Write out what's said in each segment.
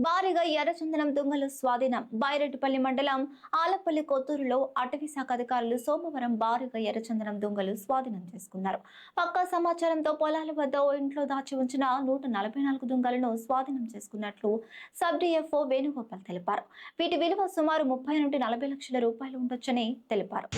భారీగా ఎర్రచందనం దొంగలు స్వాధీనం. బైరెడ్డిపల్లి మండలం ఆలపల్లి కొత్తూరులో అటవీ శాఖ అధికారులు సోమవారం భారీగా ఎర్రచందనం దొంగలు స్వాధీనం చేసుకున్నారు. పక్కా సమాచారంతో పొలాల వద్ద ఓ ఇంట్లో దాచి ఉంచిన 144 దొంగలను స్వాధీనం చేసుకున్నట్లు సబ్ డిఎఫ్ఓ వేణుగోపాల్ తెలిపారు. వీటి విలువ సుమారు 30 నుండి 40 లక్షల రూపాయలు ఉండొచ్చని తెలిపారు.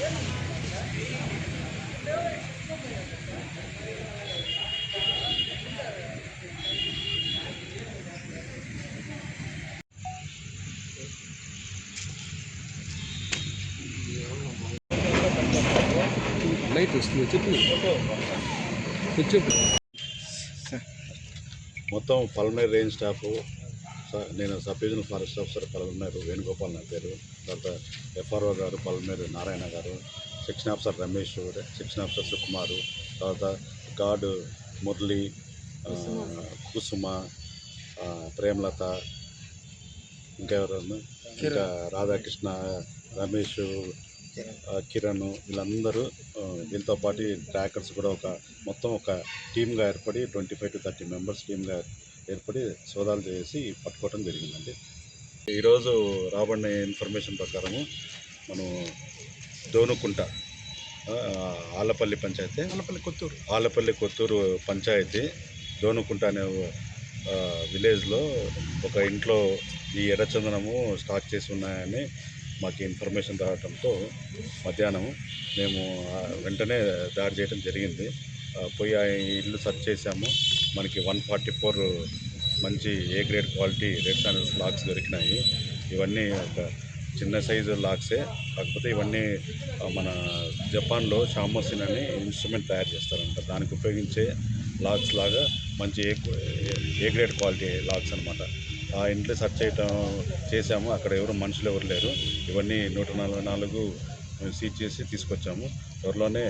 లైట్ వస్తుంది చెప్పు. మొత్తం పల్మనేర్ రేంజ్ స్టాఫ్, నేను sub divisional forest officer Palamaner Venugopal నా పేరు. తర్వాత ఎఫ్ఆర్ఓ గారు పల్మనేర్ నారాయణ గారు, section officer Ramesh, section officer Sukumar, తర్వాత గార్డు మురళి, కుసుమ, ప్రేమలత, ఇంకా ఇంకా రాధాకృష్ణ, రమేష్, కిరణ్, వీళ్ళందరూ వీళ్ళతో పాటు ట్రాకర్స్ కూడా మొత్తం ఒక టీమ్గా ఏర్పడి 25 to 30 మెంబర్స్ టీమ్గా ఏర్పడి సోదాలు చేసి పట్టుకోవడం జరిగిందండి. ఈరోజు రాబడిన ఇన్ఫర్మేషన్ ప్రకారము మనం దోనుకుంట ఆలపల్లి పంచాయతీ, ఆలపల్లి కొత్తూరు పంచాయతీ దోనుకుంట అనే విలేజ్లో ఒక ఇంట్లో ఈ ఎర్రచందనము స్టాక్ చేసి ఉన్నాయని మాకు ఇన్ఫర్మేషన్ రావడంతో మధ్యాహ్నం మేము వెంటనే దాడి చేయడం జరిగింది. పోయి ఆ ఇల్లు సెర్చ్ చేసాము. మనకి 144 మంచి A grade quality red sandals lakhs దొరికినాయి. ఇవన్నీ ఒక చిన్న సైజు లాక్సే, కాకపోతే ఇవన్నీ మన జపాన్లో షామోసిన్ అని ఇన్స్ట్రుమెంట్ తయారు చేస్తారంట. దానికి ఉపయోగించే లాక్స్ లాగా మంచి ఏ గ్రేడ్ క్వాలిటీ లాక్స్ అనమాట. ఆ ఇంట్లో సెర్చ్ చేసాము. అక్కడ మనుషులు ఎవరు లేరు. ఇవన్నీ 144 సీజ్ చేసి తీసుకొచ్చాము. త్వరలోనే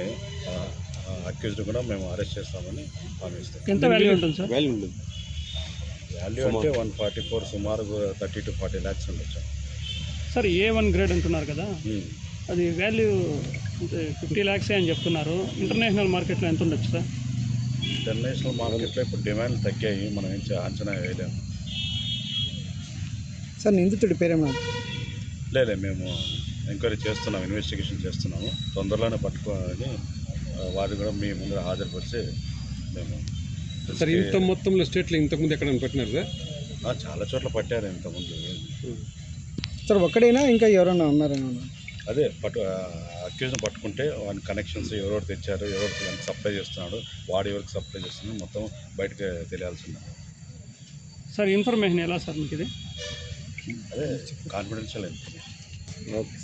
అక్యూజ్డ్ కూడా మేము అరెస్ట్ చేస్తామని హామీ ఇస్తాం. ఎంత వాల్యూ ఉంటుంది సార్? వాల్యూ అంటే 144, సుమారు 30 to 40 lakhs ఉండొచ్చు సార్. A1 గ్రేడ్ అంటున్నారు కదా, అది వాల్యూ 50 lakhs అని చెప్తున్నారు. ఇంటర్నేషనల్ మార్కెట్లో ఎంత ఉండొచ్చు సార్? ఇంటర్నేషనల్ మార్కెట్లో ఇప్పుడు డిమాండ్లు తగ్గాయి, మనం ఏం అంచనా వేయలేము సార్. నిందితుడి పేరేమన్నా? లేదు, మేము ఎంక్వైరీ చేస్తున్నాము, ఇన్వెస్టిగేషన్ చేస్తున్నాము. తొందరలోనే పట్టుకోవాలని వారు కూడా మీ ముందర హాజరుపరిచి మేము సార్. ఇంత మొత్తంలో స్టేట్లో ఇంతకుముందు ఎక్కడ పెట్టినారు సార్? చాలా చోట్ల పట్టారు ఇంతకుముందు సార్. ఒక్కడైనా ఇంకా ఎవరైనా ఉన్నారేమో? అదే అక్యూజ్ని పట్టుకుంటే వాడి కనెక్షన్స్ ఎవరెవరు తెచ్చారు, ఎవరికి సప్లై చేస్తున్నాడు, వాడు ఎవరికి సప్లై చేస్తున్నాడు మొత్తం బయటకు తెలియాల్సింది సార్. ఇన్ఫర్మేషన్ ఎలా సార్ మీకు ఇది? అదే కాన్ఫిడెన్షియల్ ఇన్ఫర్మేషన్. ఓకే.